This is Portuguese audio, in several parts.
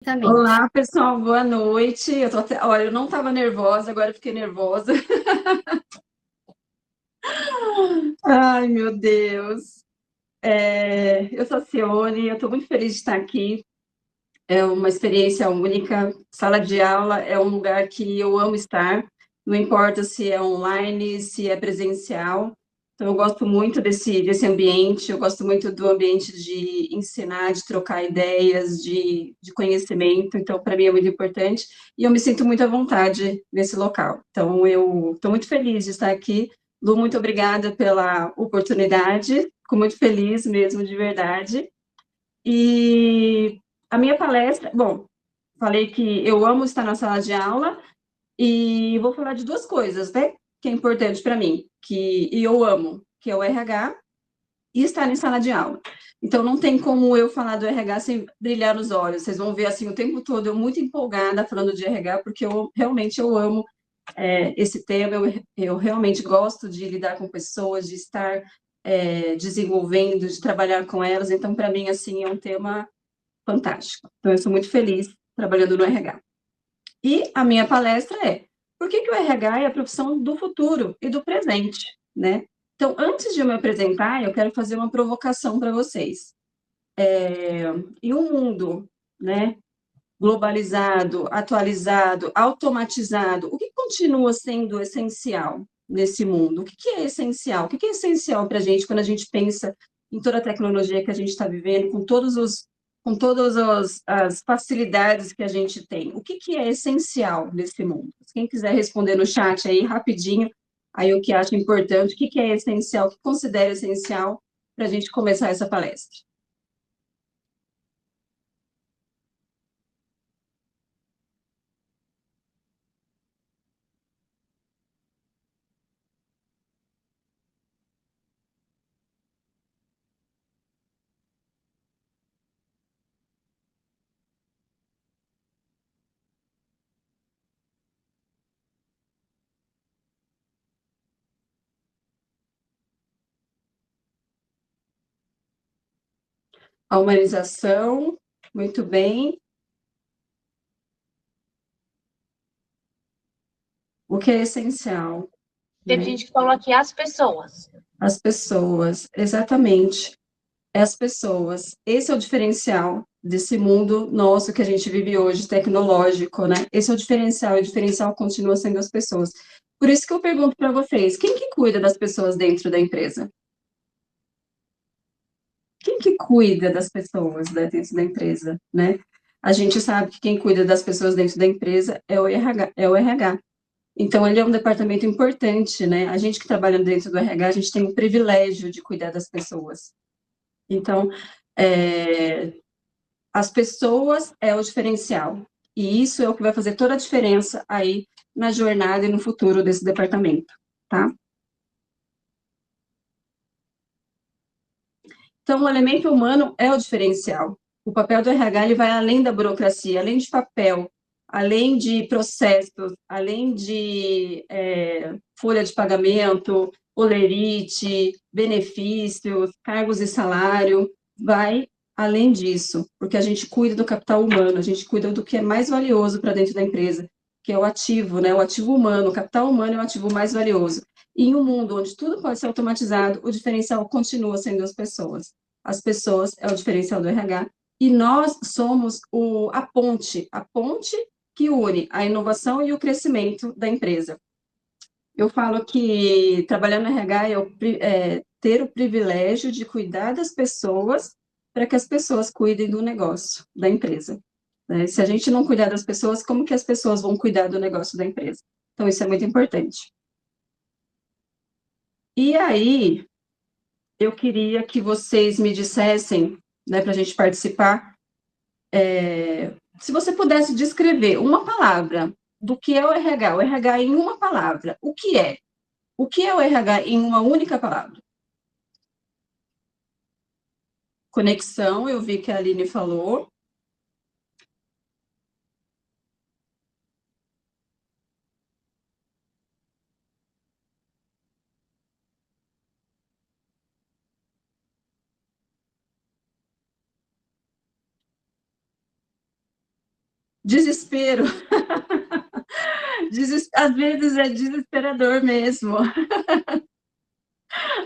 perfeitamente. Olá, pessoal, boa noite. Olha, eu não estava nervosa, agora eu fiquei nervosa. Ai, meu Deus. Eu sou a Cione, eu estou muito feliz de estar aqui. É uma experiência única. Sala de aula é um lugar que eu amo estar, não importa se é online, se é presencial. Então, eu gosto muito desse ambiente, eu gosto muito do ambiente de ensinar, de trocar ideias, de conhecimento. Então, para mim é muito importante e eu me sinto muito à vontade nesse local. Então, eu estou muito feliz de estar aqui. Lu, muito obrigada pela oportunidade, fico muito feliz mesmo, de verdade. E a minha palestra, bom, falei que eu amo estar na sala de aula e vou falar de duas coisas, né? Que é importante para mim, que eu amo, que é o RH e estar em sala de aula. Então, não tem como eu falar do RH sem brilhar nos olhos. Vocês vão ver assim o tempo todo eu muito empolgada falando de RH, porque eu realmente eu amo esse tema. Eu realmente gosto de lidar com pessoas, de estar desenvolvendo, de trabalhar com elas. Então, para mim, assim, é um tema fantástico. Então, eu sou muito feliz trabalhando no RH. E a minha palestra é: por que que o RH é a profissão do futuro e do presente, né? Então, antes de eu me apresentar, eu quero fazer uma provocação para vocês. Em um mundo, né, globalizado, atualizado, automatizado, o que continua sendo essencial nesse mundo? O que que é essencial? O que que é essencial para a gente quando a gente pensa em toda a tecnologia que a gente está vivendo, com todas as facilidades que a gente tem? O que que é essencial nesse mundo? Quem quiser responder no chat aí rapidinho, aí o que acha importante, o que que é essencial, o que considera essencial para a gente começar essa palestra. A humanização, muito bem. O que é essencial, Teve né? gente que falou aqui as pessoas. As pessoas, exatamente. É as pessoas. Esse é o diferencial desse mundo nosso que a gente vive hoje, tecnológico, né? Esse é o diferencial continua sendo as pessoas. Por isso que eu pergunto para vocês, quem que cuida das pessoas dentro da empresa? Quem que cuida das pessoas, né, dentro da empresa, né? A gente sabe que quem cuida das pessoas dentro da empresa é o RH, é o RH. Então, ele é um departamento importante, né? A gente que trabalha dentro do RH, a gente tem o privilégio de cuidar das pessoas. Então, é, as pessoas é o diferencial. E isso é o que vai fazer toda a diferença aí na jornada e no futuro desse departamento, tá? Então, o elemento humano é o diferencial. O papel do RH ele vai além da burocracia, além de papel, além de processos, além de folha de pagamento, olerite, benefícios, cargos e salário, vai além disso, porque a gente cuida do capital humano, a gente cuida do que é mais valioso para dentro da empresa, que é o ativo, né? O ativo humano, o capital humano é o ativo mais valioso. E em um mundo onde tudo pode ser automatizado, o diferencial continua sendo as pessoas. As pessoas é o diferencial do RH e nós somos a ponte que une a inovação e o crescimento da empresa. Eu falo que trabalhar no RH é ter o privilégio de cuidar das pessoas para que as pessoas cuidem do negócio da empresa. Né? Se a gente não cuidar das pessoas, como que as pessoas vão cuidar do negócio da empresa? Então, isso é muito importante. E aí, eu queria que vocês me dissessem, né, para a gente participar, se você pudesse descrever uma palavra do que é o RH em uma palavra, o que é? O que é o RH em uma única palavra? Conexão, eu vi que a Aline falou. desespero. Às vezes é desesperador mesmo.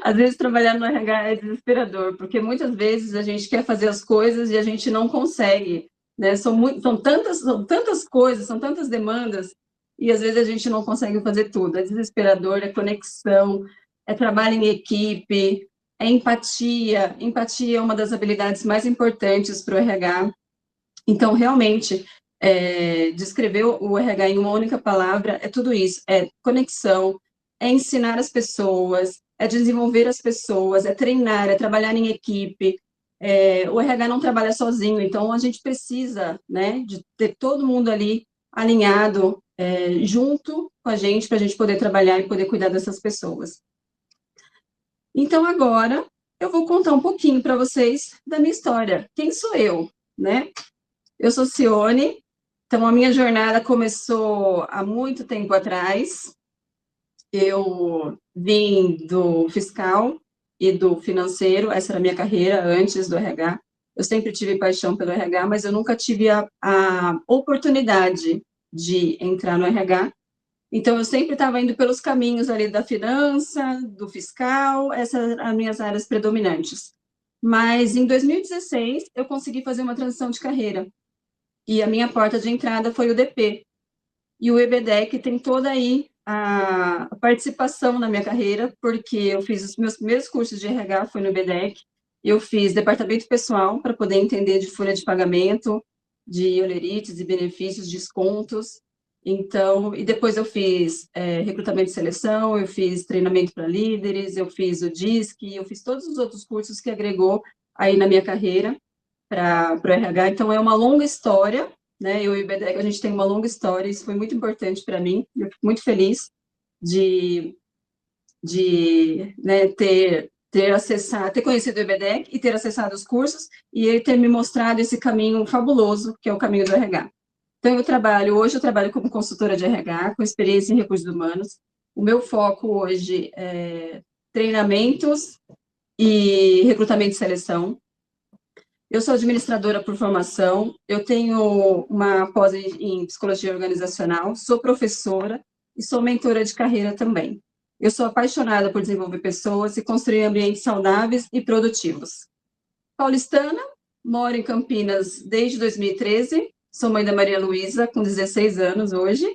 Às vezes trabalhar no RH é desesperador, porque muitas vezes a gente quer fazer as coisas e a gente não consegue, né? São tantas coisas, são tantas demandas, e às vezes a gente não consegue fazer tudo. É desesperador, é conexão, é trabalho em equipe, é empatia. Empatia é uma das habilidades mais importantes para o RH. Então, realmente, descrever o RH em uma única palavra é tudo isso, é conexão, é ensinar as pessoas, é desenvolver as pessoas, é treinar, é trabalhar em equipe. O RH não trabalha sozinho, então a gente precisa, né, de ter todo mundo ali alinhado, junto com a gente, para a gente poder trabalhar e poder cuidar dessas pessoas. Então, agora, eu vou contar um pouquinho para vocês da minha história. Quem sou eu, né? Eu sou Cione, então a minha jornada começou há muito tempo atrás. Eu vim do fiscal e do financeiro, essa era a minha carreira antes do RH. Eu sempre tive paixão pelo RH, mas eu nunca tive a oportunidade de entrar no RH. Então, eu sempre estava indo pelos caminhos ali da finança, do fiscal, essas eram as minhas áreas predominantes. Mas em 2016, eu consegui fazer uma transição de carreira. E a minha porta de entrada foi o DP. E o EBDEC tem toda aí a participação na minha carreira, porque eu fiz os meus primeiros cursos de RH, foi no EBDEC. Eu fiz departamento pessoal, para poder entender de folha de pagamento, de olerites e benefícios, descontos. Então, e depois eu fiz recrutamento e seleção, eu fiz treinamento para líderes, eu fiz o DISC, eu fiz todos os outros cursos que agregou aí na minha carreira para o RH. Então, é uma longa história, né? Eu e o IBDEC, a gente tem uma longa história, isso foi muito importante para mim, eu fico muito feliz de né, ter conhecido o IBDEC e ter acessado os cursos, e ele ter me mostrado esse caminho fabuloso, que é o caminho do RH. Então, hoje eu trabalho como consultora de RH, com experiência em recursos humanos. O meu foco hoje é treinamentos e recrutamento e seleção. Eu sou administradora por formação, eu tenho uma pós em psicologia organizacional, sou professora e sou mentora de carreira também. Eu sou apaixonada por desenvolver pessoas e construir ambientes saudáveis e produtivos. Paulistana, moro em Campinas desde 2013, sou mãe da Maria Luísa, com 16 anos hoje.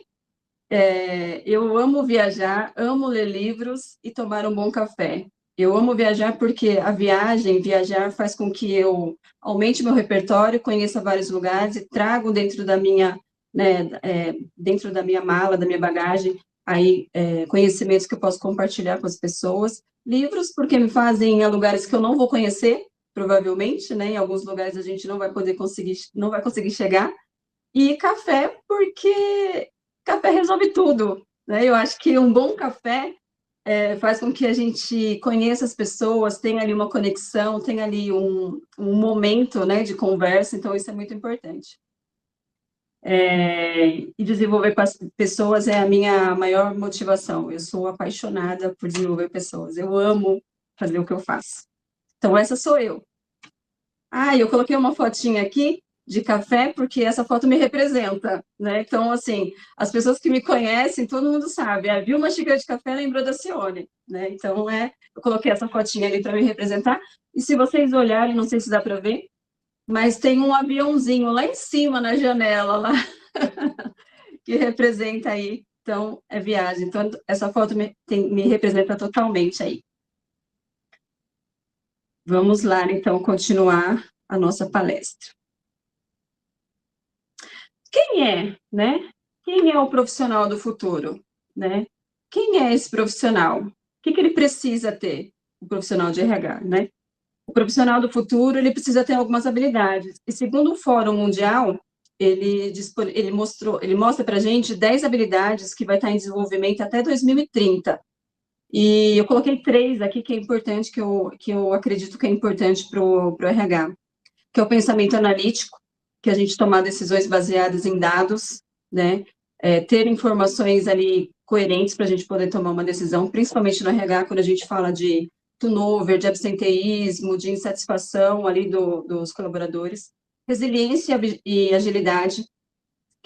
Eu amo viajar, amo ler livros e tomar um bom café. Eu amo viajar porque viajar faz com que eu aumente meu repertório, conheça vários lugares e trago dentro da minha, né, dentro da minha mala, da minha bagagem, aí conhecimentos que eu posso compartilhar com as pessoas. Livros porque me fazem ir a lugares que eu não vou conhecer, provavelmente, né? Em alguns lugares a gente não vai conseguir chegar. E café porque café resolve tudo, né? Eu acho que um bom café faz com que a gente conheça as pessoas, tenha ali uma conexão, tenha ali um momento, né, de conversa, então isso é muito importante. E desenvolver pessoas é a minha maior motivação. Eu sou apaixonada por desenvolver pessoas. Eu amo fazer o que eu faço. Então, essa sou eu. Eu coloquei uma fotinha aqui de café, porque essa foto me representa, né? Então, assim, as pessoas que me conhecem, todo mundo sabe. Viu uma xícara de café, lembrou da Cione, né? Então, eu coloquei essa fotinha ali para me representar. E se vocês olharem, não sei se dá para ver, mas tem um aviãozinho lá em cima na janela, lá, que representa aí. Então, é viagem. Então, essa foto me representa totalmente aí. Vamos lá, então, continuar a nossa palestra. Quem é, né? Quem é o profissional do futuro, né? Quem é esse profissional? O que ele precisa ter, o profissional de RH, né? O profissional do futuro, ele precisa ter algumas habilidades. E segundo o Fórum Mundial, ele mostra para a gente 10 habilidades que vai estar em desenvolvimento até 2030. E eu coloquei 3 aqui que é importante, que eu acredito que é importante para o RH, que é o pensamento analítico, que a gente tomar decisões baseadas em dados, né? Ter informações ali coerentes para a gente poder tomar uma decisão, principalmente no RH, quando a gente fala de turnover, de absenteísmo, de insatisfação ali dos colaboradores. Resiliência e agilidade,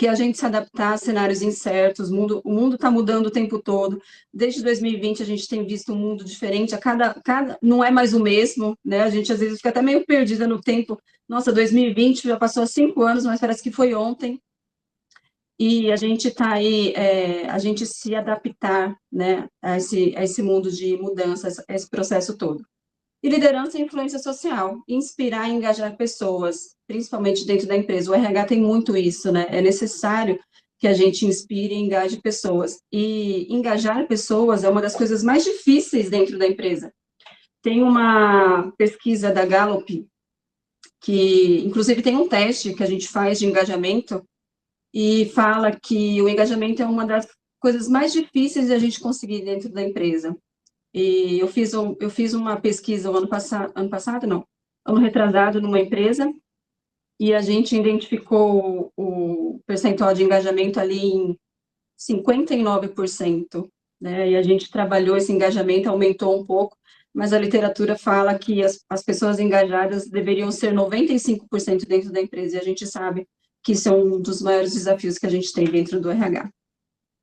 que é a gente se adaptar a cenários incertos, o mundo está mudando o tempo todo. Desde 2020 a gente tem visto um mundo diferente, não é mais o mesmo, né? A gente às vezes fica até meio perdida no tempo. Nossa, 2020 já passou há 5 anos, mas parece que foi ontem. E a gente está aí, a gente se adaptar, né, a esse mundo de mudança, a esse processo todo. E liderança e influência social, inspirar e engajar pessoas, principalmente dentro da empresa. O RH tem muito isso, né? É necessário que a gente inspire e engaje pessoas. E engajar pessoas é uma das coisas mais difíceis dentro da empresa. Tem uma pesquisa da Gallup, que inclusive tem um teste que a gente faz de engajamento, e fala que o engajamento é uma das coisas mais difíceis de a gente conseguir dentro da empresa. E eu fiz uma pesquisa ano passado não, ano retrasado numa empresa, e a gente identificou o percentual de engajamento ali em 59%, né? E a gente trabalhou esse engajamento, aumentou um pouco, mas a literatura fala que as pessoas engajadas deveriam ser 95% dentro da empresa, e a gente sabe que isso é um dos maiores desafios que a gente tem dentro do RH.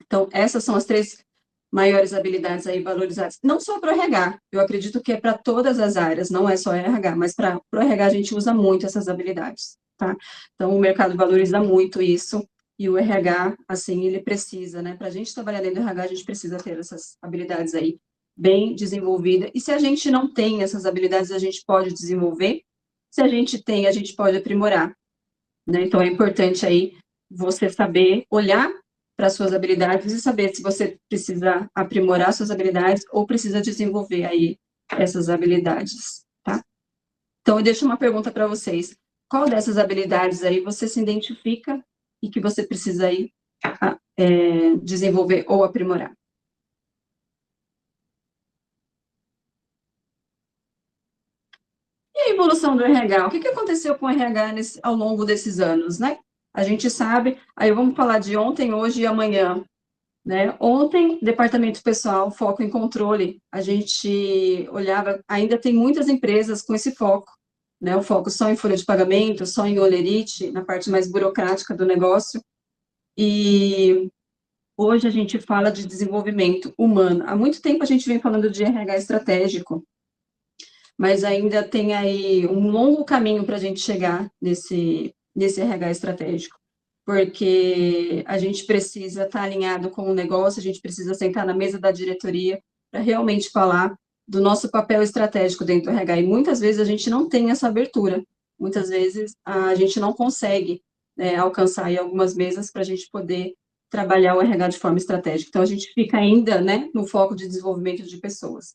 Então, essas são as 3 maiores habilidades aí valorizadas. Não só para o RH, eu acredito que é para todas as áreas, não é só RH, mas para o RH a gente usa muito essas habilidades, tá? Então, o mercado valoriza muito isso, e o RH, assim, ele precisa, né? Para a gente trabalhar dentro do RH, a gente precisa ter essas habilidades aí bem desenvolvidas. E se a gente não tem essas habilidades, a gente pode desenvolver. Se a gente tem, a gente pode aprimorar, né? Então, é importante aí você saber olhar para suas habilidades e saber se você precisa aprimorar suas habilidades ou precisa desenvolver aí essas habilidades, tá? Então, eu deixo uma pergunta para vocês. Qual dessas habilidades aí você se identifica e que você precisa aí desenvolver ou aprimorar? E a evolução do RH? O que aconteceu com o RH ao longo desses anos, né? A gente sabe, aí vamos falar de ontem, hoje e amanhã, né? Ontem, departamento pessoal, foco em controle, a gente olhava, ainda tem muitas empresas com esse foco, né? O foco só em folha de pagamento, só em holerite, na parte mais burocrática do negócio, e hoje a gente fala de desenvolvimento humano. Há muito tempo a gente vem falando de RH estratégico, mas ainda tem aí um longo caminho para a gente chegar nesse RH estratégico, porque a gente precisa estar alinhado com o negócio, a gente precisa sentar na mesa da diretoria para realmente falar do nosso papel estratégico dentro do RH, e muitas vezes a gente não tem essa abertura, muitas vezes a gente não consegue, né, alcançar aí algumas mesas para a gente poder trabalhar o RH de forma estratégica, então a gente fica ainda, né, no foco de desenvolvimento de pessoas.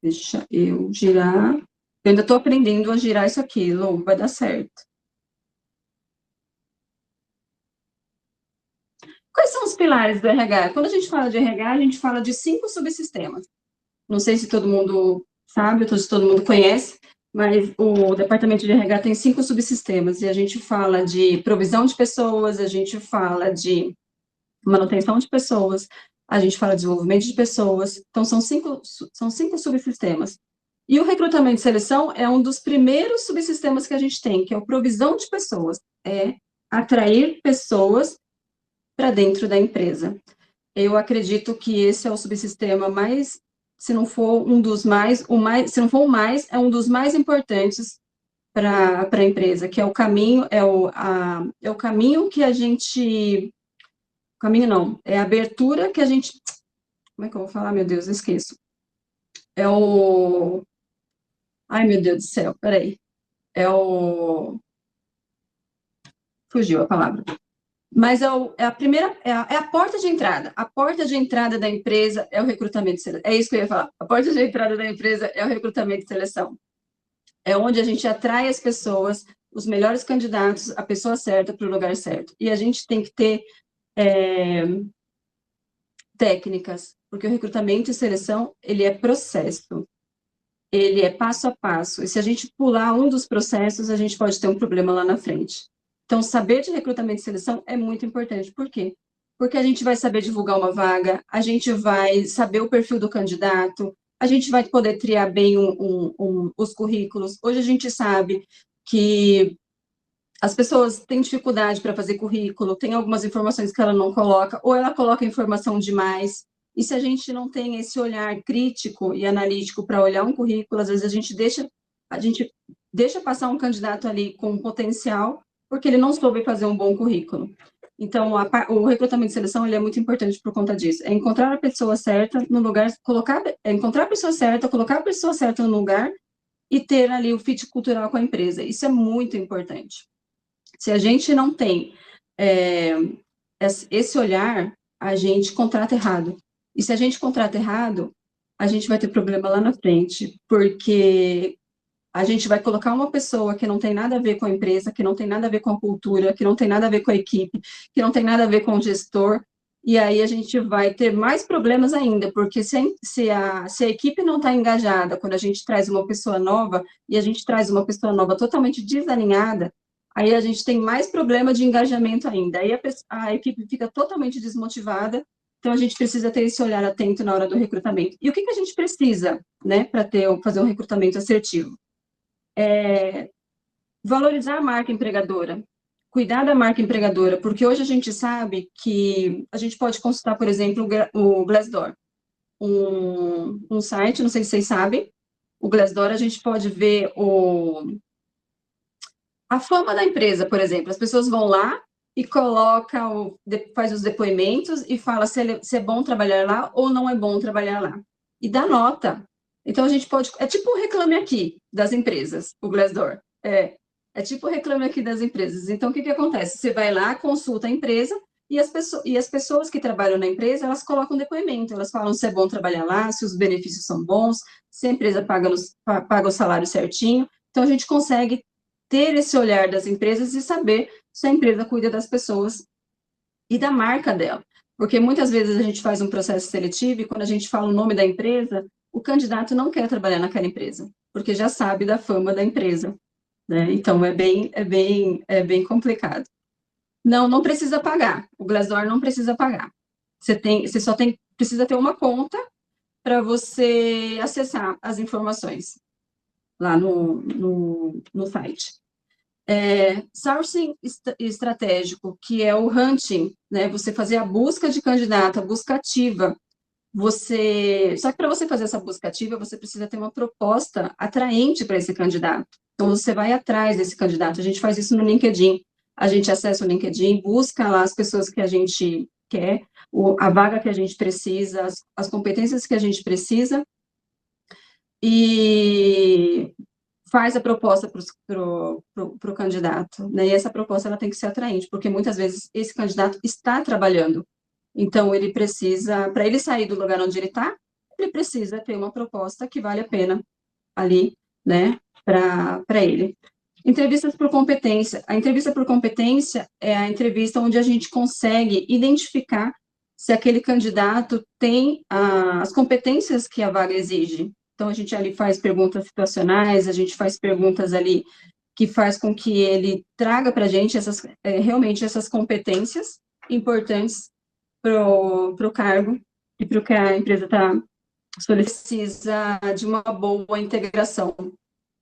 Deixa eu girar. Eu ainda estou aprendendo a girar isso aqui, Lô, vai dar certo. Quais são os pilares do RH? Quando a gente fala de RH, a gente fala de 5 subsistemas. Não sei se todo mundo sabe, ou se todo mundo conhece, mas o departamento de RH tem 5 subsistemas, e a gente fala de provisão de pessoas, a gente fala de manutenção de pessoas, a gente fala de desenvolvimento de pessoas, então são cinco subsistemas. E o recrutamento e seleção é um dos primeiros subsistemas que a gente tem, que é a provisão de pessoas, é atrair pessoas para dentro da empresa. Eu acredito que esse é o subsistema mais, se não for um dos mais, se não for o mais, é um dos mais importantes para a empresa, que é o caminho, é o caminho que a gente, caminho não, é a abertura que a gente, como é que eu vou falar, meu Deus, eu esqueço. É o, ai meu Deus do céu, peraí, é o, fugiu a palavra. Mas é a primeira, é a porta de entrada. A porta de entrada da empresa é o recrutamento e seleção. É isso que eu ia falar. A porta de entrada da empresa é o recrutamento e seleção. É onde a gente atrai as pessoas, os melhores candidatos, a pessoa certa para o lugar certo. E a gente tem que ter técnicas, porque o recrutamento e seleção, ele é processo. Ele é passo a passo. E se a gente pular um dos processos, a gente pode ter um problema lá na frente. Então, saber de recrutamento e seleção é muito importante. Por quê? Porque a gente vai saber divulgar uma vaga, a gente vai saber o perfil do candidato, a gente vai poder triar bem os currículos. Hoje a gente sabe que as pessoas têm dificuldade para fazer currículo, tem algumas informações que ela não coloca, ou ela coloca informação demais. E se a gente não tem esse olhar crítico e analítico para olhar um currículo, às vezes a gente deixa passar um candidato ali com potencial, porque ele não soube fazer um bom currículo. Então, o recrutamento de seleção ele é muito importante por conta disso. É encontrar a pessoa certa no lugar, encontrar a pessoa certa, colocar a pessoa certa no lugar e ter ali o fit cultural com a empresa. Isso é muito importante. Se a gente não tem esse olhar, a gente contrata errado. E se a gente contrata errado, a gente vai ter problema lá na frente, porque a gente vai colocar uma pessoa que não tem nada a ver com a empresa, que não tem nada a ver com a cultura, que não tem nada a ver com a equipe, que não tem nada a ver com o gestor, e aí a gente vai ter mais problemas ainda, porque se a equipe não está engajada, quando a gente traz uma pessoa nova, e a gente traz uma pessoa nova totalmente desalinhada, aí a gente tem mais problema de engajamento ainda, aí a equipe fica totalmente desmotivada, então a gente precisa ter esse olhar atento na hora do recrutamento. E o que a gente precisa, né, para fazer um recrutamento assertivo? Valorizar a marca empregadora, cuidar da marca empregadora, porque hoje a gente sabe que a gente pode consultar, por exemplo, o Glassdoor, um site, não sei se vocês sabem, o Glassdoor, a gente pode ver a fama da empresa, por exemplo, as pessoas vão lá e faz os depoimentos e fala se é bom trabalhar lá ou não é bom trabalhar lá, e dá nota. Então, a gente pode... É tipo o Reclame Aqui das empresas, o Glassdoor. É tipo o Reclame Aqui das empresas. Então, o que acontece? Você vai lá, consulta a empresa e as pessoas que trabalham na empresa, elas colocam depoimento. Elas falam se é bom trabalhar lá, se os benefícios são bons, se a empresa paga o salário certinho. Então, a gente consegue ter esse olhar das empresas e saber se a empresa cuida das pessoas e da marca dela. Porque muitas vezes a gente faz um processo seletivo e quando a gente fala o nome da empresa, o candidato não quer trabalhar naquela empresa, porque já sabe da fama da empresa, né? Então, é bem complicado. Não precisa pagar. O Glassdoor não precisa pagar. Você só precisa ter uma conta para você acessar as informações lá no site. Sourcing estratégico, que é o hunting, né? Você fazer a busca de candidato, a busca ativa. Só que para você fazer essa busca ativa, você precisa ter uma proposta atraente para esse candidato. Então, você vai atrás desse candidato. A gente faz isso no LinkedIn. A gente acessa o LinkedIn, busca lá as pessoas que a gente quer, a vaga que a gente precisa, as competências que a gente precisa, e faz a proposta para o candidato, né? E essa proposta ela tem que ser atraente, porque muitas vezes esse candidato está trabalhando. Então, ele precisa, para ele sair do lugar onde ele está, ele precisa ter uma proposta que vale a pena ali, né, para ele. Entrevistas por competência. A entrevista por competência é a entrevista onde a gente consegue identificar se aquele candidato tem as competências que a vaga exige. Então, a gente ali faz perguntas situacionais, a gente faz perguntas ali que faz com que ele traga para a gente realmente essas competências importantes para o cargo e para o que a empresa está solicitando. Precisa de uma boa integração.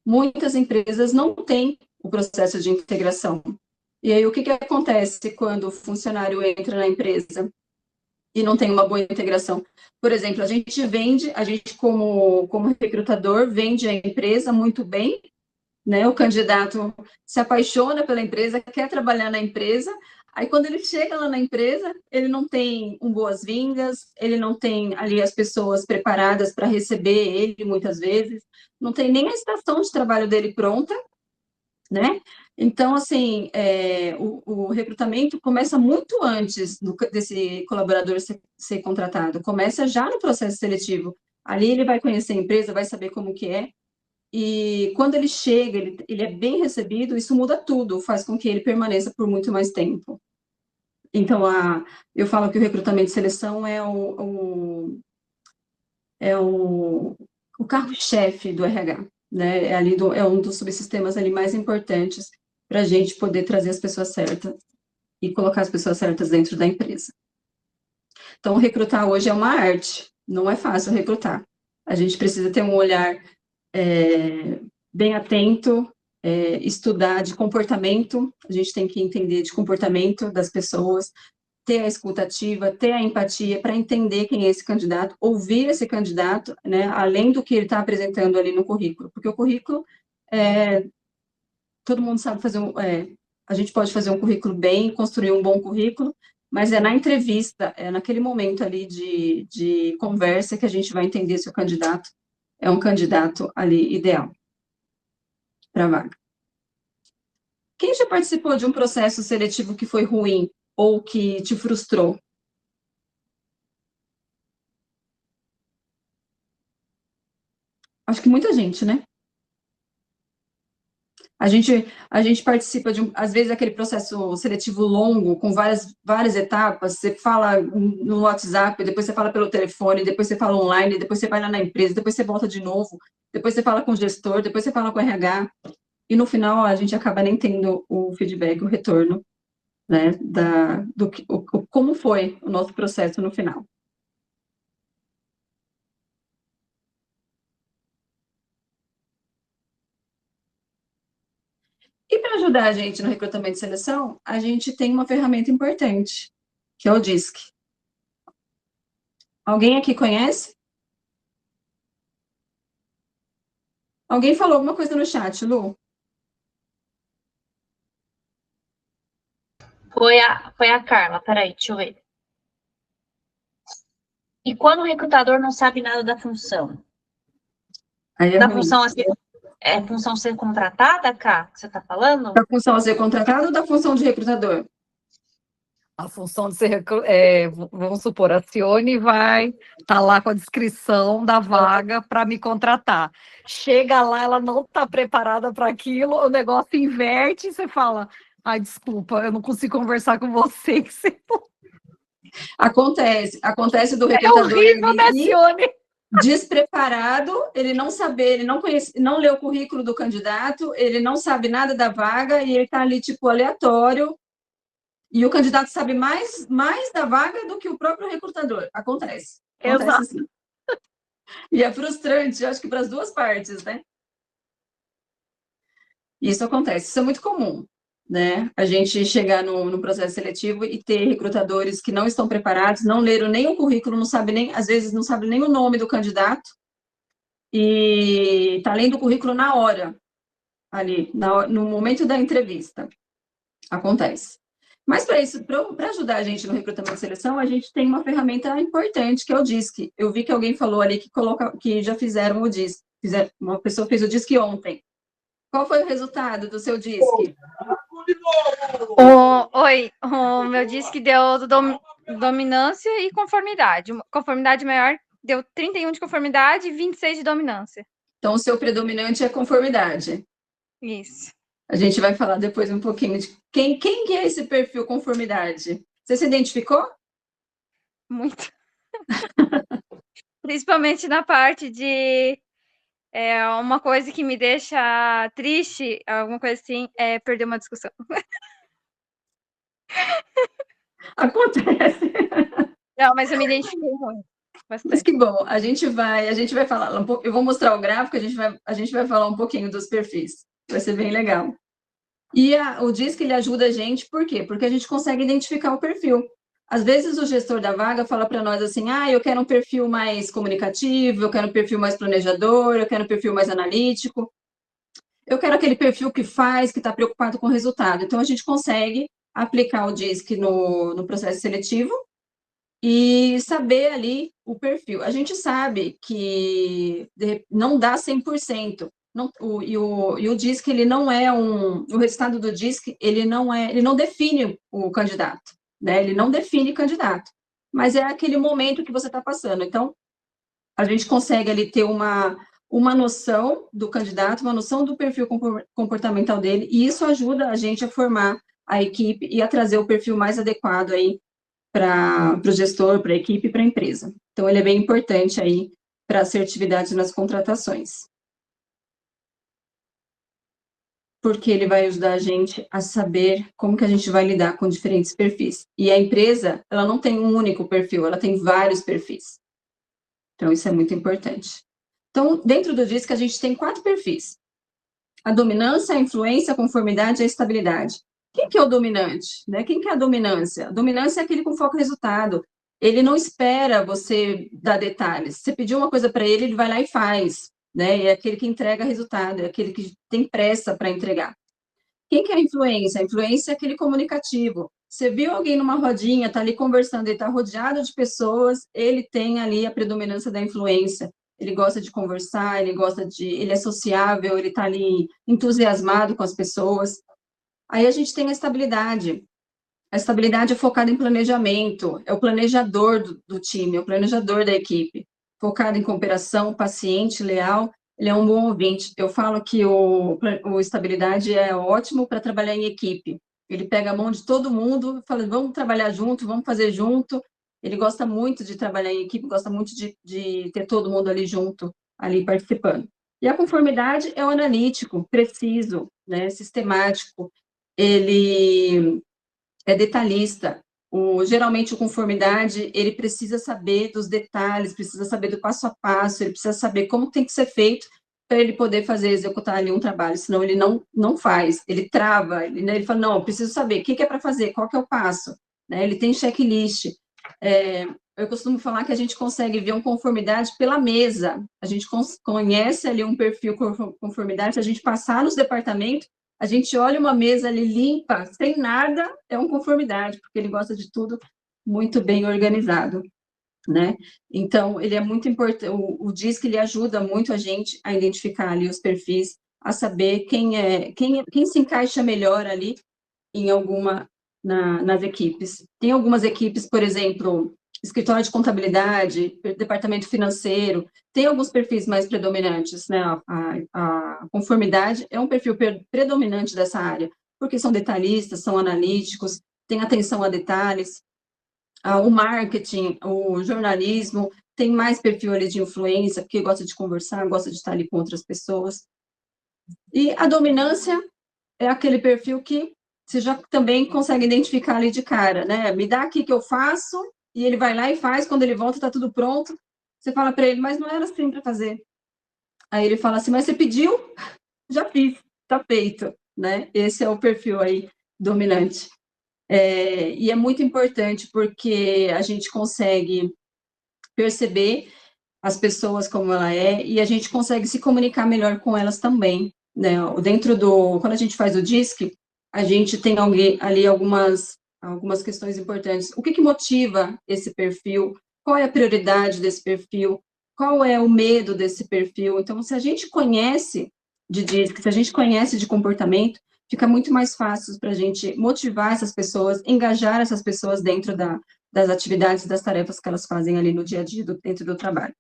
Muitas empresas não têm o processo de integração. E aí, o que acontece quando o funcionário entra na empresa e não tem uma boa integração? Por exemplo, a gente como recrutador, vende a empresa muito bem, né? O candidato se apaixona pela empresa, quer trabalhar na empresa, aí quando ele chega lá na empresa, ele não tem boas-vindas, ele não tem ali as pessoas preparadas para receber ele, muitas vezes, não tem nem a estação de trabalho dele pronta, né? Então, assim, o recrutamento começa muito antes desse colaborador ser contratado, começa já no processo seletivo. Ali ele vai conhecer a empresa, vai saber como que é, e quando ele chega, ele é bem recebido, isso muda tudo, faz com que ele permaneça por muito mais tempo. Então, eu falo que o recrutamento e seleção é o carro-chefe do RH, né? É um dos subsistemas ali mais importantes para a gente poder trazer as pessoas certas e colocar as pessoas certas dentro da empresa. Então, recrutar hoje é uma arte, não é fácil recrutar. A gente precisa ter um olhar bem atento, estudar de comportamento, a gente tem que entender de comportamento das pessoas, ter a escuta ativa, ter a empatia para entender quem é esse candidato, ouvir esse candidato, né, além do que ele está apresentando ali no currículo, porque o currículo, todo mundo sabe fazer a gente pode fazer um currículo bem, construir um bom currículo, mas é na entrevista, é naquele momento ali de conversa que a gente vai entender se o candidato é um candidato ali ideal para a vaga. Quem já participou de um processo seletivo que foi ruim ou que te frustrou? Acho que muita gente, né? A gente participa de, às vezes, aquele processo seletivo longo, com várias etapas, você fala no WhatsApp, depois você fala pelo telefone, depois você fala online, depois você vai lá na empresa, depois você volta de novo, depois você fala com o gestor, depois você fala com o RH, e no final a gente acaba nem tendo o feedback, o retorno, né, como foi o nosso processo no final. E para ajudar a gente no recrutamento e seleção, a gente tem uma ferramenta importante, que é o DISC. Alguém aqui conhece? Alguém falou alguma coisa no chat, Lu? Foi a Carla, peraí, deixa eu ver. E quando o recrutador não sabe nada da função? Da função função ser contratada, Cá, que você está falando? Da função a ser contratado ou da função de recrutador? A função de ser, vamos supor, a Cione vai estar lá com a descrição da vaga para me contratar. Chega lá, ela não está preparada para aquilo, o negócio inverte e você fala, ai, desculpa, eu não consigo conversar com você. Acontece do recrutador horrível, né, Cione? Despreparado, ele não saber, ele não conhece, não lê o currículo do candidato, ele não sabe nada da vaga e ele está ali, tipo, aleatório, e o candidato sabe mais da vaga do que o próprio recrutador. Acontece assim. E é frustrante, eu acho que para as duas partes, né? Isso acontece, isso é muito comum, né? A gente chegar no processo seletivo e ter recrutadores que não estão preparados, não leram nem o currículo, às vezes não sabe nem o nome do candidato, e está lendo o currículo na hora, ali, no momento da entrevista. Acontece. Mas para isso, para ajudar a gente no recrutamento e seleção, a gente tem uma ferramenta importante, que é o DISC. Eu vi que alguém falou ali que já fizeram o DISC. Uma pessoa fez o DISC ontem. Qual foi o resultado do seu DISC? Oi, o meu DISC deu dominância e conformidade. Conformidade maior deu 31 de conformidade e 26 de dominância. Então, o seu predominante é conformidade. Isso. A gente vai falar depois um pouquinho de quem que é esse perfil conformidade. Você se identificou? Muito. Principalmente na parte de uma coisa que me deixa triste, alguma coisa assim, é perder uma discussão. Acontece. Não, mas eu me identifiquei muito. Bastante. Mas que bom. A gente vai falar um pouco. Eu vou mostrar o gráfico, a gente vai falar um pouquinho dos perfis. Vai ser bem legal. E o DISC, ele ajuda a gente, por quê? Porque a gente consegue identificar o perfil. Às vezes o gestor da vaga fala para nós assim, eu quero um perfil mais comunicativo, eu quero um perfil mais planejador, eu quero um perfil mais analítico, eu quero aquele perfil que faz, que está preocupado com o resultado. Então, a gente consegue aplicar o DISC no processo seletivo e saber ali o perfil. A gente sabe que não dá 100%. Não, e o DISC, ele não é o resultado do DISC, ele não define o candidato, né? Ele não define candidato, mas é aquele momento que você está passando. Então, a gente consegue ali ter uma noção do candidato, uma noção do perfil comportamental dele, e isso ajuda a gente a formar a equipe e a trazer o perfil mais adequado aí para o gestor, para a equipe e para a empresa. Então, ele é bem importante aí para a assertividade nas contratações. Porque ele vai ajudar a gente a saber como que a gente vai lidar com diferentes perfis. E a empresa, ela não tem um único perfil, ela tem vários perfis. Então, isso é muito importante. Então, dentro do DISC, a gente tem 4 perfis. A dominância, a influência, a conformidade e a estabilidade. Quem que é o dominante? Né? Quem que é a dominância? A dominância é aquele com foco em resultado. Ele não espera você dar detalhes. Você pediu uma coisa para ele vai lá e faz. Né? É aquele que entrega resultado, é aquele que tem pressa para entregar. Quem que é a influência? A influência é aquele comunicativo. Você viu alguém numa rodinha, está ali conversando, ele está rodeado de pessoas, ele tem ali a predominância da influência. Ele gosta de conversar, ele é sociável, ele está ali entusiasmado com as pessoas. Aí a gente tem a estabilidade. A estabilidade é focada em planejamento, é o planejador do time, é o planejador da equipe. Focado em cooperação, paciente, leal, ele é um bom ouvinte. Eu falo que o estabilidade é ótimo para trabalhar em equipe. Ele pega a mão de todo mundo, fala, vamos trabalhar junto, vamos fazer junto. Ele gosta muito de trabalhar em equipe, gosta muito de ter todo mundo ali junto, ali participando. E a conformidade é o analítico, preciso, né, sistemático. Ele é detalhista. Geralmente, o conformidade, ele precisa saber dos detalhes, precisa saber do passo a passo, ele precisa saber como tem que ser feito para ele poder executar ali um trabalho, senão ele não faz, ele trava, ele fala, não, eu preciso saber o que é para fazer, qual que é o passo, né? Ele tem checklist. Eu costumo falar que a gente consegue ver uma conformidade pela mesa, a gente conhece ali um perfil conformidade, se a gente passar nos departamentos, a gente olha uma mesa ali limpa, sem nada, é uma conformidade, porque ele gosta de tudo muito bem organizado, né? Então, ele é muito importante, o DISC, ele ajuda muito a gente a identificar ali os perfis, a saber quem se encaixa melhor ali em nas equipes. Tem algumas equipes, por exemplo, escritório de contabilidade, departamento financeiro, tem alguns perfis mais predominantes, né? A conformidade é um perfil predominante dessa área, porque são detalhistas, são analíticos, têm atenção a detalhes. O marketing, o jornalismo, tem mais perfil ali de influência, porque gosta de conversar, gosta de estar ali com outras pessoas. E a dominância é aquele perfil que você já também consegue identificar ali de cara, né? Me dá aqui que eu faço, e ele vai lá e faz, quando ele volta está tudo pronto. Você fala para ele, mas não era assim para fazer. Aí ele fala assim, mas você pediu? Já fiz, está feito, né? Esse é o perfil aí dominante. E é muito importante porque a gente consegue perceber as pessoas como ela é e a gente consegue se comunicar melhor com elas também, né? Quando a gente faz o DISC, a gente tem ali algumas questões importantes. O que motiva esse perfil? Qual é a prioridade desse perfil? Qual é o medo desse perfil? Então, se a gente conhece de DISC, se a gente conhece de comportamento, fica muito mais fácil para a gente motivar essas pessoas, engajar essas pessoas dentro das atividades, das tarefas que elas fazem ali no dia a dia, dentro do trabalho.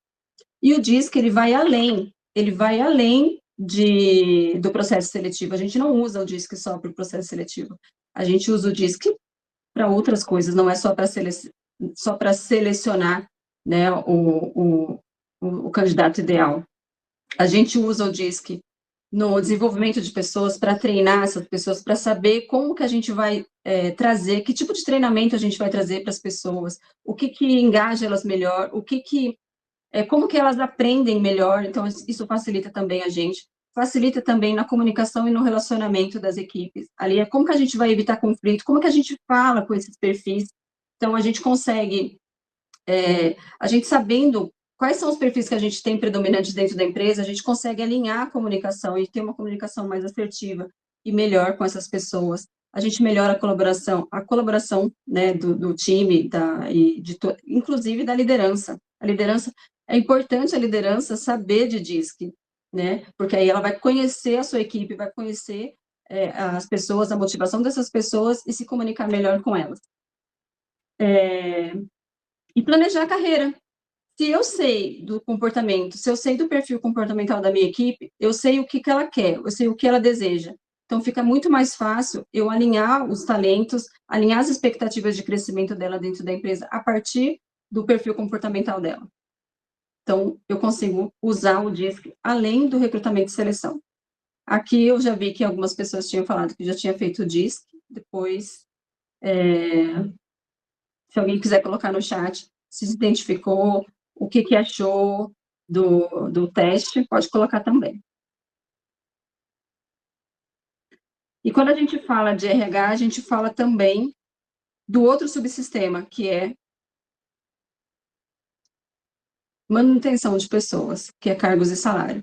E o DISC, ele vai além do processo seletivo. A gente não usa o DISC só para o processo seletivo. A gente usa o DISC para outras coisas, não é só para selecionar, né, o candidato ideal. A gente usa o DISC no desenvolvimento de pessoas, para treinar essas pessoas, para saber como que a gente vai trazer, que tipo de treinamento a gente vai trazer para as pessoas, o que engaja elas melhor, como que elas aprendem melhor, então isso facilita também a gente, facilita também na comunicação e no relacionamento das equipes. Ali como que a gente vai evitar conflito, como que a gente fala com esses perfis, então a gente consegue, a gente sabendo quais são os perfis que a gente tem predominantes dentro da empresa, a gente consegue alinhar a comunicação e ter uma comunicação mais assertiva e melhor com essas pessoas. A gente melhora a colaboração, né, do time, inclusive da liderança. A liderança, é importante a liderança saber de DISC, né, porque aí ela vai conhecer a sua equipe, vai conhecer as pessoas, a motivação dessas pessoas e se comunicar melhor com elas. E planejar a carreira. Se eu sei do comportamento, se eu sei do perfil comportamental da minha equipe, eu sei o que ela quer, eu sei o que ela deseja. Então, fica muito mais fácil eu alinhar os talentos, alinhar as expectativas de crescimento dela dentro da empresa a partir do perfil comportamental dela. Então, eu consigo usar o DISC além do recrutamento e seleção. Aqui eu já vi que algumas pessoas tinham falado que já tinha feito o DISC, depois, se alguém quiser colocar no chat, se identificou, o que achou, do teste, pode colocar também. E quando a gente fala de RH, a gente fala também do outro subsistema, que é manutenção de pessoas, que é cargos e salário.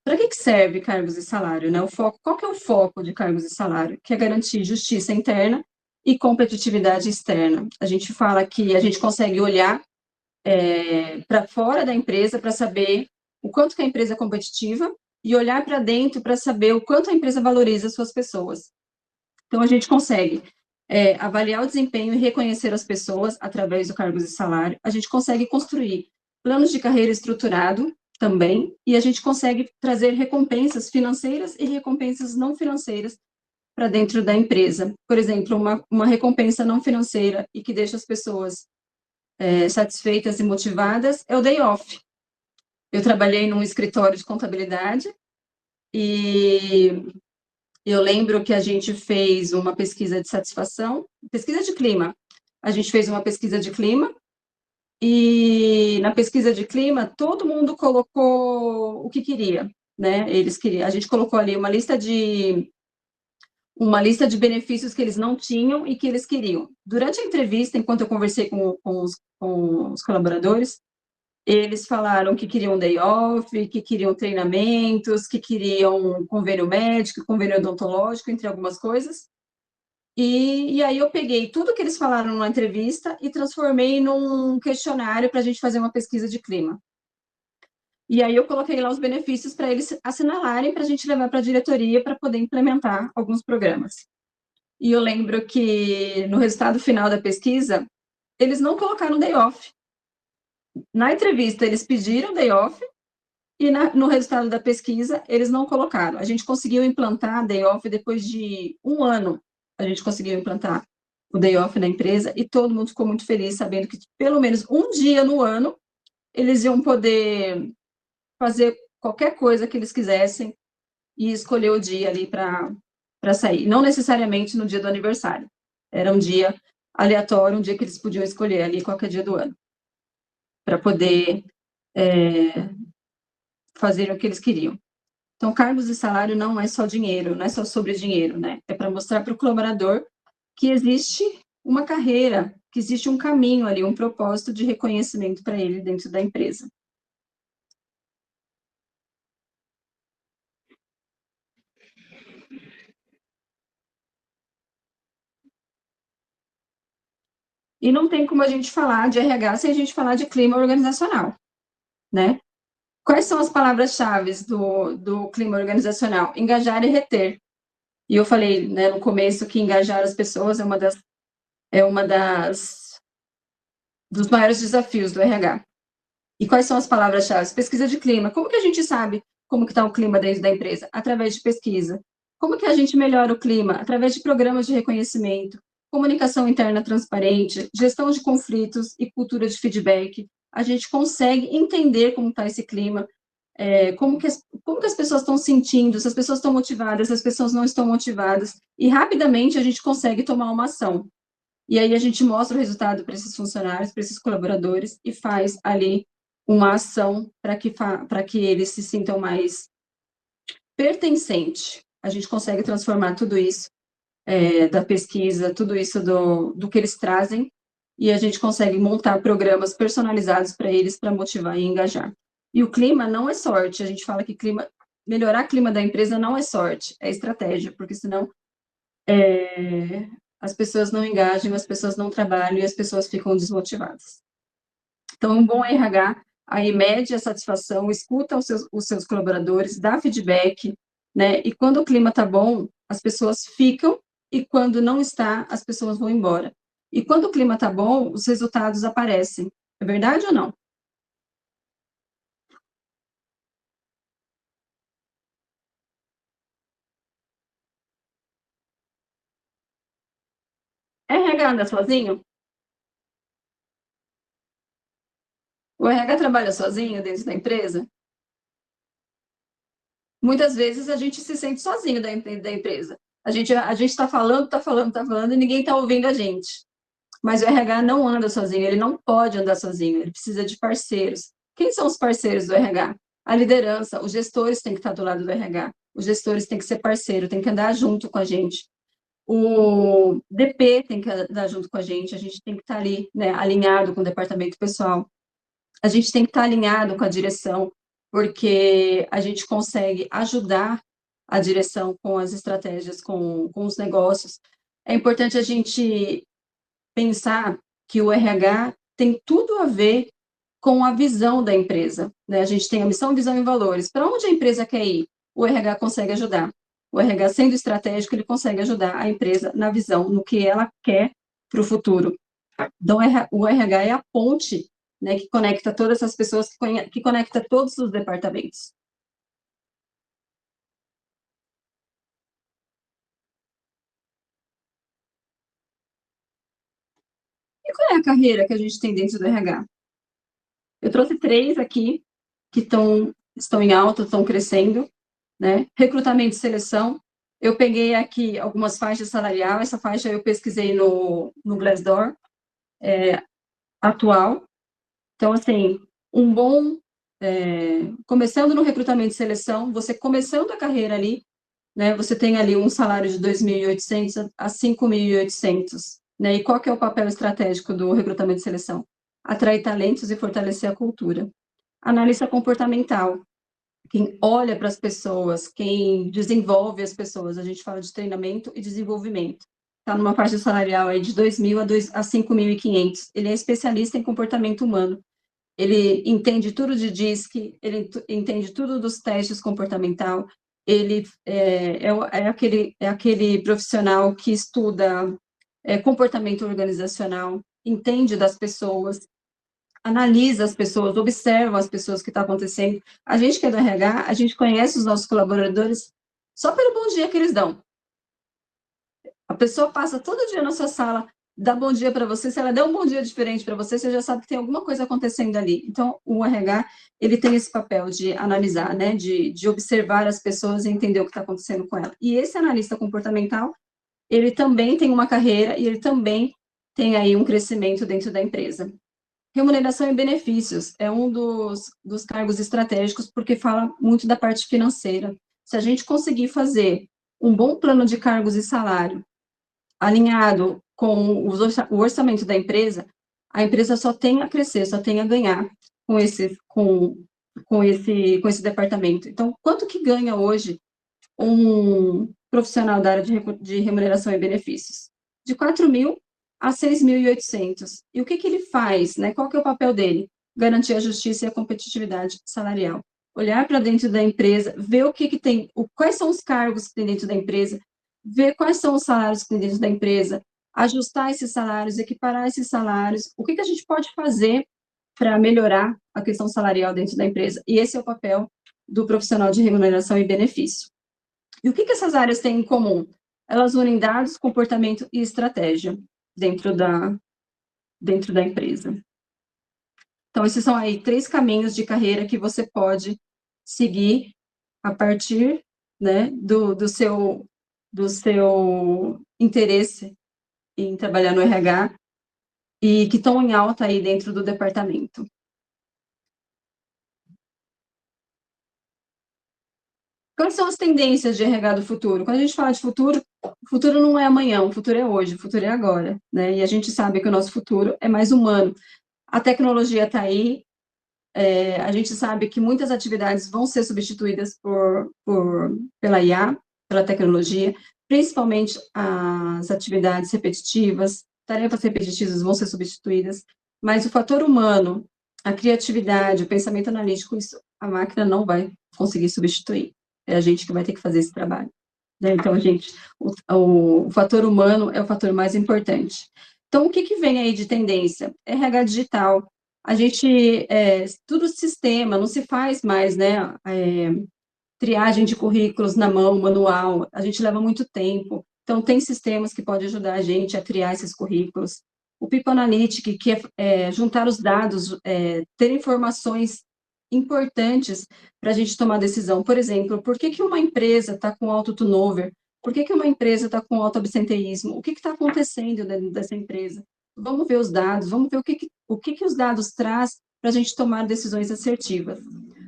Para que serve cargos e salário, né? Qual que é o foco de cargos e salário? Que é garantir justiça interna e competitividade externa. A gente fala que a gente consegue olhar para fora da empresa para saber o quanto que a empresa é competitiva e olhar para dentro para saber o quanto a empresa valoriza as suas pessoas. Então, a gente consegue avaliar o desempenho e reconhecer as pessoas através do cargos e salário. A gente consegue construir planos de carreira estruturado também, e a gente consegue trazer recompensas financeiras e recompensas não financeiras para dentro da empresa. Por exemplo, uma recompensa não financeira e que deixa as pessoas satisfeitas e motivadas é o day off. Eu trabalhei num escritório de contabilidade e eu lembro que a gente fez uma pesquisa de satisfação, pesquisa de clima. A gente fez uma pesquisa de clima e na pesquisa de clima todo mundo colocou o que queria, né? A gente colocou ali uma lista de benefícios que eles não tinham e que eles queriam. Durante a entrevista, enquanto eu conversei com os colaboradores, eles falaram que queriam day off, que queriam treinamentos, que queriam convênio médico, convênio odontológico, entre algumas coisas. E aí eu peguei tudo que eles falaram na entrevista e transformei num questionário para a gente fazer uma pesquisa de clima. E aí eu coloquei lá os benefícios para eles assinalarem, para a gente levar para a diretoria para poder implementar alguns programas. E eu lembro que no resultado final da pesquisa, eles não colocaram day off. Na entrevista, eles pediram day off e no resultado da pesquisa, eles não colocaram. A gente conseguiu implantar day off depois de 1 ano. A gente conseguiu implantar o day off na empresa e todo mundo ficou muito feliz sabendo que pelo menos um dia no ano eles iam poder fazer qualquer coisa que eles quisessem e escolher o dia ali para sair. Não necessariamente no dia do aniversário. Era um dia aleatório, um dia que eles podiam escolher ali qualquer dia do ano, para poder fazer o que eles queriam. Então, cargos e salário não é só dinheiro, não é só sobre dinheiro, né? É para mostrar para o colaborador que existe uma carreira, que existe um caminho ali, um propósito de reconhecimento para ele dentro da empresa. E não tem como a gente falar de RH sem a gente falar de clima organizacional, né? Quais são as palavras-chave do clima organizacional? Engajar e reter. E eu falei, né, no começo que engajar as pessoas é uma dos maiores desafios do RH. E quais são as palavras-chave? Pesquisa de clima. Como que a gente sabe como que está o clima dentro da empresa? Através de pesquisa. Como que a gente melhora o clima? Através de programas de reconhecimento, comunicação interna transparente, gestão de conflitos e cultura de feedback. A gente consegue entender como está esse clima, como que as pessoas estão sentindo, se as pessoas estão motivadas, se as pessoas não estão motivadas, e rapidamente a gente consegue tomar uma ação. E aí a gente mostra o resultado para esses funcionários, para esses colaboradores, e faz ali uma ação para que eles se sintam mais pertencentes. A gente consegue transformar tudo isso da pesquisa, tudo isso do que eles trazem, e a gente consegue montar programas personalizados para eles, para motivar e engajar. E o clima não é sorte, a gente fala que melhorar o clima da empresa não é sorte, é estratégia, porque senão as pessoas não engajam, as pessoas não trabalham e as pessoas ficam desmotivadas. Então, um bom RH aí mede a satisfação, escuta os seus colaboradores, dá feedback, né? E quando o clima está bom, as pessoas ficam, e quando não está, as pessoas vão embora. E quando o clima está bom, os resultados aparecem. É verdade ou não? RH anda sozinho? O RH trabalha sozinho dentro da empresa? Muitas vezes a gente se sente sozinho dentro da empresa. A gente está falando, e ninguém está ouvindo a gente. Mas o RH não anda sozinho, ele não pode andar sozinho, ele precisa de parceiros. Quem são os parceiros do RH? A liderança, os gestores têm que estar do lado do RH, os gestores têm que ser parceiro, têm que andar junto com a gente. O DP tem que andar junto com a gente tem que estar ali, né, alinhado com o departamento pessoal. A gente tem que estar alinhado com a direção, porque a gente consegue ajudar a direção com as estratégias, com os negócios. É importante a gente pensar que o RH tem tudo a ver com a visão da empresa, né? A gente tem a missão, visão e valores. Para onde a empresa quer ir? O RH consegue ajudar. O RH, sendo estratégico, ele consegue ajudar a empresa na visão, no que ela quer para o futuro. Então, o RH é a ponte, né, que conecta todas as pessoas, que conecta todos os departamentos. E qual é a carreira que a gente tem dentro do RH? Eu trouxe 3 aqui, que estão em alta, estão crescendo, né? Recrutamento e seleção. Eu peguei aqui algumas faixas salariais, essa faixa eu pesquisei no Glassdoor, atual. Então, assim, começando no recrutamento e seleção, você começando a carreira ali, né, você tem ali um salário de 2.800 a 5.800, né? E qual que é o papel estratégico do recrutamento e seleção? Atrair talentos e fortalecer a cultura. Analista comportamental, quem olha para as pessoas, quem desenvolve as pessoas, a gente fala de treinamento e desenvolvimento. Está numa faixa salarial aí de 2.000 a 5.500. Ele é especialista em comportamento humano. Ele entende tudo de DISC, ele entende tudo dos testes comportamental, ele é aquele profissional que estuda comportamento organizacional, entende das pessoas, analisa as pessoas, observa as pessoas que está acontecendo. A gente que é do RH, a gente conhece os nossos colaboradores só pelo bom dia que eles dão. A pessoa passa todo dia na sua sala, dá bom dia para você, se ela der um bom dia diferente para você, você já sabe que tem alguma coisa acontecendo ali. Então, o RH, ele tem esse papel de analisar, né, de observar as pessoas e entender o que está acontecendo com ela. E esse analista comportamental, ele também tem uma carreira e ele também tem aí um crescimento dentro da empresa. Remuneração e benefícios é um dos cargos estratégicos, porque fala muito da parte financeira. Se a gente conseguir fazer um bom plano de cargos e salário, alinhado com o orçamento da empresa, a empresa só tem a crescer, só tem a ganhar com esse departamento. Então, quanto que ganha hoje um profissional da área de remuneração e benefícios? De 4.000 a 6.800. E o que ele faz, né? Qual que é o papel dele? Garantir a justiça e a competitividade salarial. Olhar para dentro da empresa, ver o que tem, quais são os cargos que tem dentro da empresa, ver quais são os salários que tem dentro da empresa, ajustar esses salários, equiparar esses salários, o que a gente pode fazer para melhorar a questão salarial dentro da empresa. E esse é o papel do profissional de remuneração e benefício. E o que essas áreas têm em comum? Elas unem dados, comportamento e estratégia dentro da empresa. Então, esses são aí 3 caminhos de carreira que você pode seguir a partir, né, do seu interesse em trabalhar no RH e que estão em alta aí dentro do departamento. Quais são as tendências de RH do futuro? Quando a gente fala de futuro, o futuro não é amanhã, o futuro é hoje, o futuro é agora, né? E a gente sabe que o nosso futuro é mais humano. A tecnologia está aí, a gente sabe que muitas atividades vão ser substituídas pela IA, pela tecnologia, principalmente as atividades repetitivas, tarefas repetitivas vão ser substituídas, mas o fator humano, a criatividade, o pensamento analítico, isso a máquina não vai conseguir substituir. É a gente que vai ter que fazer esse trabalho. Né? Então, o fator humano é o fator mais importante. Então, o que vem aí de tendência? RH digital. A gente, tudo sistema, não se faz mais, né? Triagem de currículos na mão, manual, a gente leva muito tempo. Então, tem sistemas que podem ajudar a gente a triar esses currículos. O People Analytics, que é juntar os dados, ter informações importantes para a gente tomar decisão. Por exemplo, por que uma empresa está com alto turnover? Por que uma empresa está com alto absenteísmo? O que está acontecendo dentro dessa empresa? Vamos ver os dados, vamos ver o que os dados traz para a gente tomar decisões assertivas.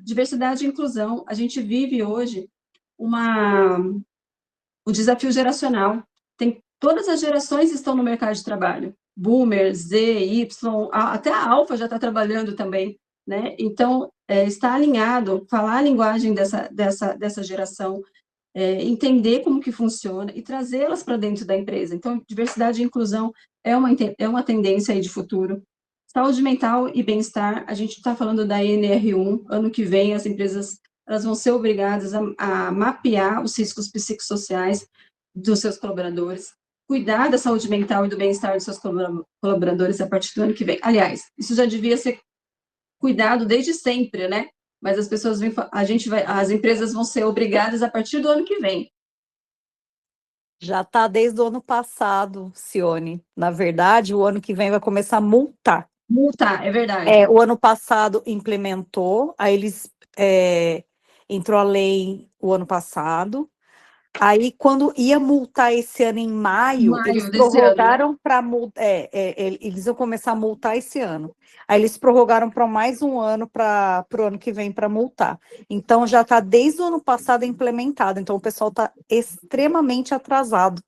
Diversidade e inclusão, a gente vive hoje o desafio geracional. Todas as gerações estão no mercado de trabalho. Boomer, Z, Y, até a Alfa já está trabalhando também, né? Então, está alinhado, falar a linguagem dessa geração, entender como que funciona e trazê-las para dentro da empresa. Então, diversidade e inclusão é uma tendência aí de futuro. Saúde mental e bem-estar, a gente está falando da NR1, ano que vem as empresas elas vão ser obrigadas a mapear os riscos psicossociais dos seus colaboradores, cuidar da saúde mental e do bem-estar dos seus colaboradores a partir do ano que vem. Aliás, isso já devia ser cuidado desde sempre, né? Mas as empresas vão ser obrigadas a partir do ano que vem. Já está desde o ano passado, Cione. Na verdade, o ano que vem vai começar a multar. Multar, é verdade. O ano passado implementou, aí eles entrou a lei o ano passado. Aí, quando ia multar esse ano em maio eles prorrogaram para eles iam começar a multar esse ano. Aí eles prorrogaram para mais um ano para o ano que vem para multar. Então, já está desde o ano passado implementado. Então, o pessoal está extremamente atrasado.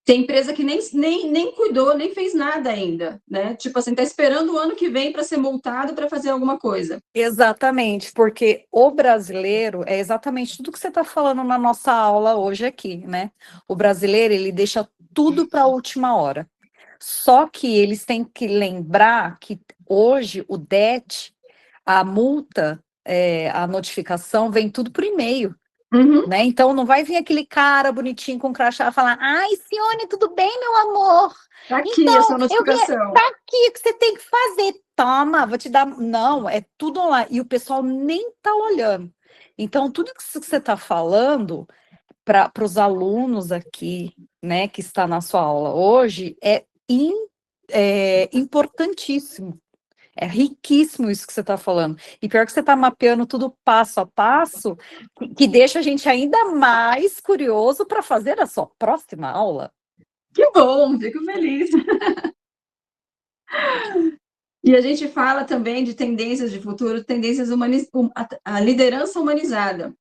Tem empresa que nem cuidou, nem fez nada ainda, né? Tipo assim, está esperando o ano que vem para ser multado para fazer alguma coisa. Exatamente, porque o brasileiro é exatamente tudo que você está falando na nossa aula hoje aqui, né? O brasileiro, ele deixa tudo para a última hora. Só que eles têm que lembrar que hoje o DET, a multa, a notificação, vem tudo por e-mail. Uhum. Né? Então não vai vir aquele cara bonitinho com crachá falar: ai, Cione, tudo bem, meu amor? Tá aqui então, essa notificação. Tá aqui o que você tem que fazer. Toma, vou te dar. Não, é tudo online. E o pessoal nem tá olhando. Então, tudo que você está falando para os alunos aqui, né, que está na sua aula hoje, é importantíssimo. É riquíssimo isso que você está falando. E pior que você está mapeando tudo passo a passo, que deixa a gente ainda mais curioso para fazer a sua próxima aula. Que bom, fico feliz. E a gente fala também de tendências de futuro, tendências a liderança humanizada.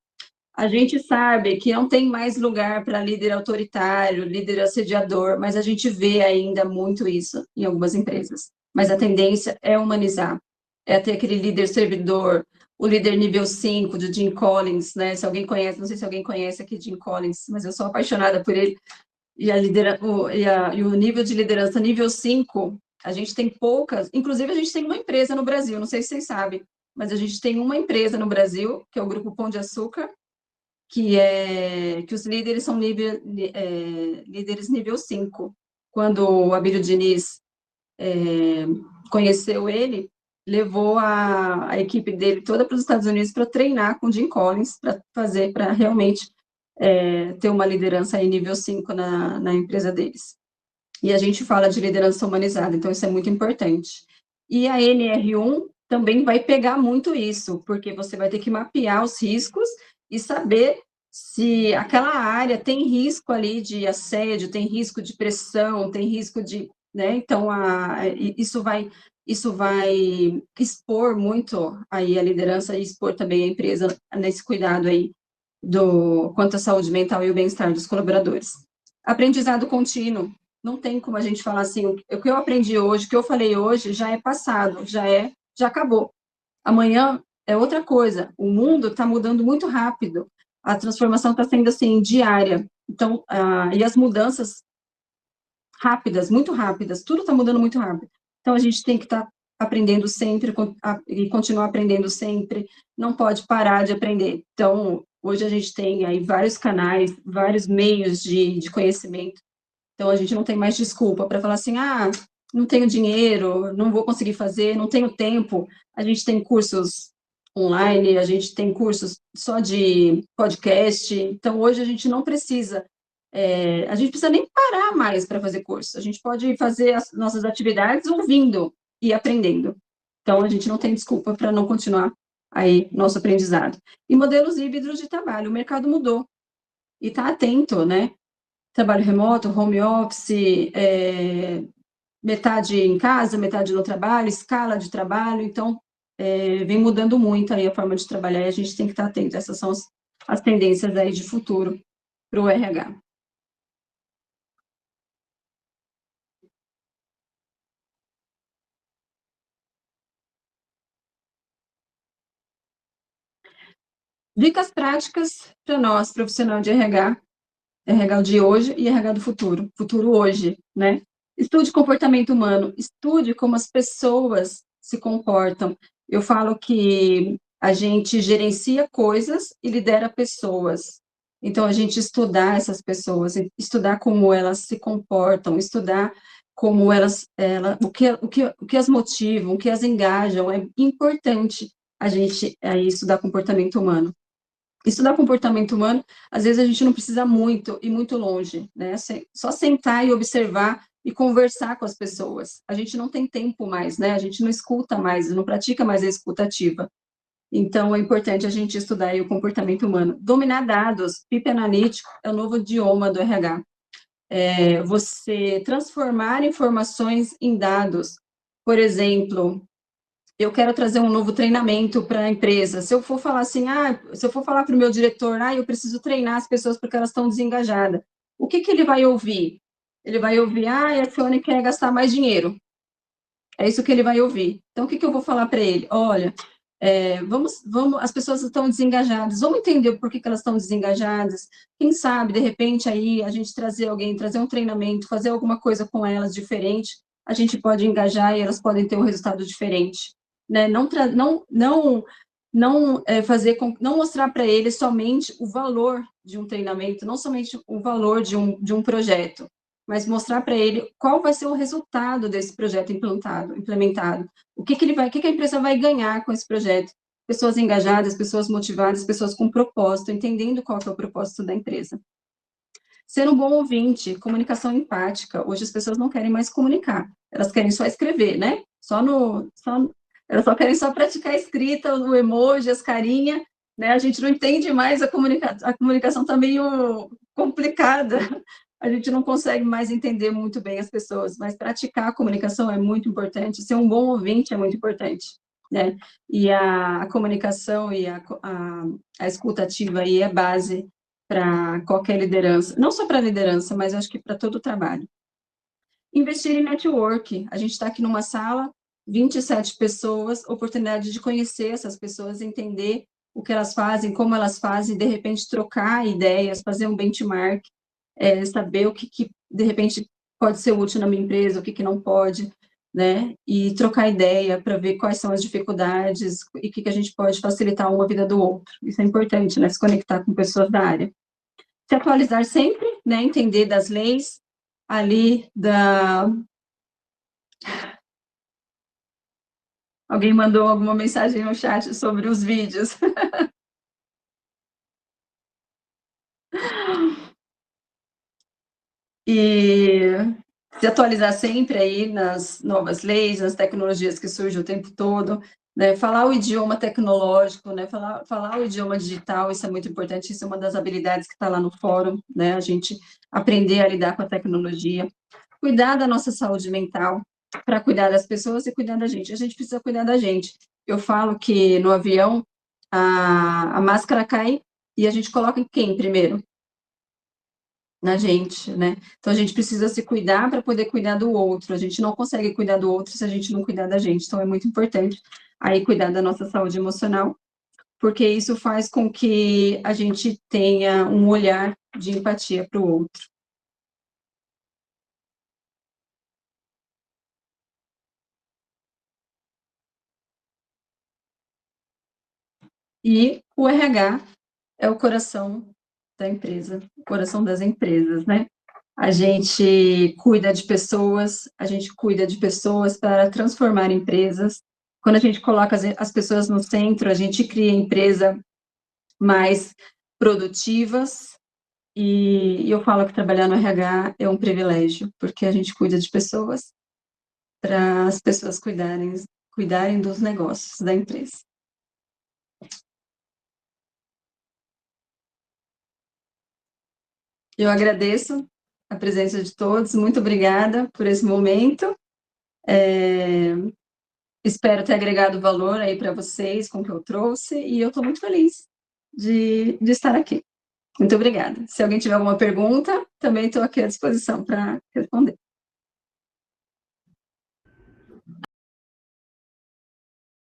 A gente sabe que não tem mais lugar para líder autoritário, líder assediador, mas a gente vê ainda muito isso em algumas empresas. Mas a tendência é humanizar, é ter aquele líder servidor, o líder nível 5 de Jim Collins, né? Se alguém conhece, não sei se alguém conhece aqui Jim Collins, mas eu sou apaixonada por ele. E o nível de liderança nível 5, a gente tem poucas, inclusive a gente tem uma empresa no Brasil, não sei se vocês sabem, mas a gente tem uma empresa no Brasil, que é o Grupo Pão de Açúcar, que os líderes são líderes nível 5. Quando o Abílio Diniz conheceu ele, levou a equipe dele toda para os Estados Unidos para treinar com o Jim Collins, para realmente ter uma liderança em nível 5 na empresa deles. E a gente fala de liderança humanizada, então isso é muito importante. E a NR1 também vai pegar muito isso, porque você vai ter que mapear os riscos e saber se aquela área tem risco ali de assédio, tem risco de pressão, tem risco de, né? Então, isso vai expor muito aí a liderança e expor também a empresa nesse cuidado aí quanto à saúde mental e o bem-estar dos colaboradores. Aprendizado contínuo. Não tem como a gente falar assim, o que eu aprendi hoje, o que eu falei hoje, já é passado, já acabou. Amanhã é outra coisa. O mundo está mudando muito rápido. A transformação está sendo assim, diária. Então, e as mudanças rápidas, muito rápidas, tudo está mudando muito rápido. Então, a gente tem que estar aprendendo sempre e continuar aprendendo sempre, não pode parar de aprender. Então, hoje a gente tem aí vários canais, vários meios de conhecimento. Então, a gente não tem mais desculpa para falar assim, não tenho dinheiro, não vou conseguir fazer, não tenho tempo. A gente tem cursos online, a gente tem cursos só de podcast. Então, hoje a gente não precisa, a gente precisa nem parar mais para fazer curso. A gente pode fazer as nossas atividades ouvindo e aprendendo. Então, a gente não tem desculpa para não continuar aí nosso aprendizado. E modelos híbridos de trabalho, o mercado mudou. E está atento, né? Trabalho remoto, home office, metade em casa, metade no trabalho, escala de trabalho, então vem mudando muito aí a forma de trabalhar e a gente tem que estar atento. Essas são as tendências aí de futuro para o RH. Dicas práticas para nós, profissional de RH, RH de hoje e RH do futuro, futuro hoje, né? Estude comportamento humano, estude como as pessoas se comportam. Eu falo que a gente gerencia coisas e lidera pessoas. Então, a gente estudar essas pessoas, estudar como elas se comportam, estudar como o que as motivam, o que as engajam, é importante a gente estudar comportamento humano. Estudar comportamento humano, às vezes a gente não precisa muito ir muito longe, né? Só sentar e observar e conversar com as pessoas. A gente não tem tempo mais, né? A gente não escuta mais, não pratica mais a escutativa. Então, é importante a gente estudar aí o comportamento humano. Dominar dados, PIP analítico, é o novo idioma do RH. Você transformar informações em dados. Por exemplo, eu quero trazer um novo treinamento para a empresa. Se eu for falar assim, se eu for falar para o meu diretor, eu preciso treinar as pessoas porque elas estão desengajadas. O que ele vai ouvir? Ele vai ouvir, a Fione quer gastar mais dinheiro. É isso que ele vai ouvir. Então, o que eu vou falar para ele? Olha, vamos, as pessoas estão desengajadas, vamos entender por que elas estão desengajadas. Quem sabe, de repente, aí a gente trazer um treinamento, fazer alguma coisa com elas diferente, a gente pode engajar e elas podem ter um resultado diferente. Né? Não mostrar para eles somente o valor de um treinamento, não somente o valor de um projeto, mas mostrar para ele qual vai ser o resultado desse projeto implementado. O que a empresa vai ganhar com esse projeto? Pessoas engajadas, pessoas motivadas, pessoas com propósito, entendendo qual que é o propósito da empresa. Ser um bom ouvinte, comunicação empática. Hoje as pessoas não querem mais comunicar, elas querem só escrever, né? Elas só querem só praticar a escrita, o emoji, as carinhas, né? A gente não entende mais a comunicação está meio complicada. A gente não consegue mais entender muito bem as pessoas, mas praticar a comunicação é muito importante, ser um bom ouvinte é muito importante, né? E a comunicação e a escuta ativa aí é base para qualquer liderança, não só para liderança, mas acho que para todo o trabalho. Investir em network, a gente está aqui numa sala, 27 pessoas, oportunidade de conhecer essas pessoas, entender o que elas fazem, como elas fazem, de repente trocar ideias, fazer um benchmark, saber o que de repente pode ser útil na minha empresa, o que não pode, né? E trocar ideia para ver quais são as dificuldades e o que a gente pode facilitar uma vida do outro. Isso é importante, né? Se conectar com pessoas da área. Se atualizar sempre, né? Entender das leis ali da... Alguém mandou alguma mensagem no chat sobre os vídeos. E se atualizar sempre aí nas novas leis, nas tecnologias que surgem o tempo todo, né? Falar o idioma tecnológico, né? Falar o idioma digital, isso é muito importante, isso é uma das habilidades que está lá no fórum, né? A gente aprender a lidar com a tecnologia, cuidar da nossa saúde mental, para cuidar das pessoas e cuidar da gente. A gente precisa cuidar da gente. Eu falo que no avião a máscara cai e a gente coloca em quem primeiro? Na gente, né? Então, a gente precisa se cuidar para poder cuidar do outro. A gente não consegue cuidar do outro se a gente não cuidar da gente. Então, é muito importante aí cuidar da nossa saúde emocional, porque isso faz com que a gente tenha um olhar de empatia para o outro. E o RH é o coração da empresa, o coração das empresas, né? A gente cuida de pessoas para transformar empresas. Quando a gente coloca as pessoas no centro, a gente cria empresas mais produtivas. E eu falo que trabalhar no RH é um privilégio, porque a gente cuida de pessoas para as pessoas cuidarem dos negócios da empresa. Eu agradeço a presença de todos, muito obrigada por esse momento. Espero ter agregado valor aí para vocês com o que eu trouxe, e eu estou muito feliz de estar aqui. Muito obrigada. Se alguém tiver alguma pergunta, também estou aqui à disposição para responder.